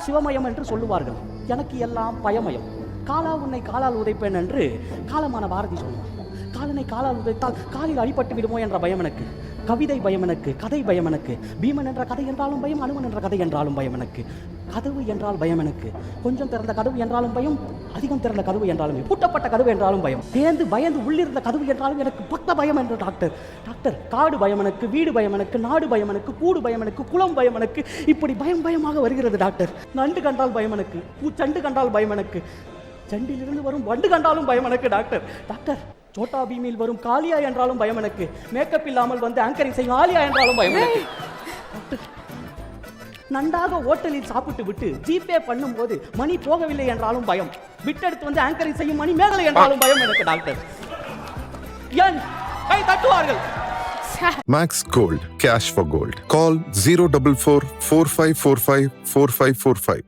சிவமயம் என்று சொல்லுவார்கள். எனக்கு எல்லாம் பயமயம். காலா உன்னை காலால் உதைப்பேன் என்று காலமான பாரதி சொல்லுவார். காலனை காலால் உதைத்தால் காலில் அடிபட்டு விடுமோ என்ற பயம் எனக்கு. கவிதை பயம் எனக்கு, கதை பயம் எனக்கு. பீமன் என்ற கதை என்றாலும் பயம், அனுமன் என்ற கதை என்றாலும் பயம் எனக்கு. கதவு என்றால் பயம் எனக்கு. கொஞ்சம் திறந்த கதவு என்றாலும் பயம், அதிகம் திறந்த கதவு என்றாலும், பூட்டப்பட்ட கதவு என்றாலும் பயம். பயந்து உள்ளிருந்த கதவு என்றாலும் எனக்கு பக்த பயம் என்று டாக்டர். காடு பயம் எனக்கு, வீடு பயம் எனக்கு, நாடு பயம் எனக்கு, கூடு பயம் எனக்கு, குளம் பயம் எனக்கு. இப்படி பயமாக வருகிறது டாக்டர். நண்டு கண்டால் பயம் எனக்கு, பூச்சண்டு கண்டால் பயம் எனக்கு, சண்டிலிருந்து வரும் வண்டு கண்டாலும் பயம் எனக்கு டாக்டர். சோட்டா பீமில் வரும் காளியா என்றாலும் பயம் எனக்கு. மேக்கப் இல்லாமல் வந்து ஆங்கரிங் செய்யும் ஆலியா என்றாலும் பயம் எனக்கு. நன்றாக ஹோட்டலில் சாப்பிட்டு விட்டு ஜிபே பண்ணும்போது மணி போகவில்லை என்றாலும் பயம். விட்டெடுத்து வந்து ஆங்கரிங் செய்யும் மணி மேகலை என்றாலும் பயம் எனக்கு டாக்டர். ஏன் கை தட்டுவார்கள்? Max Gold, cash for gold. Call 044 4545 4545.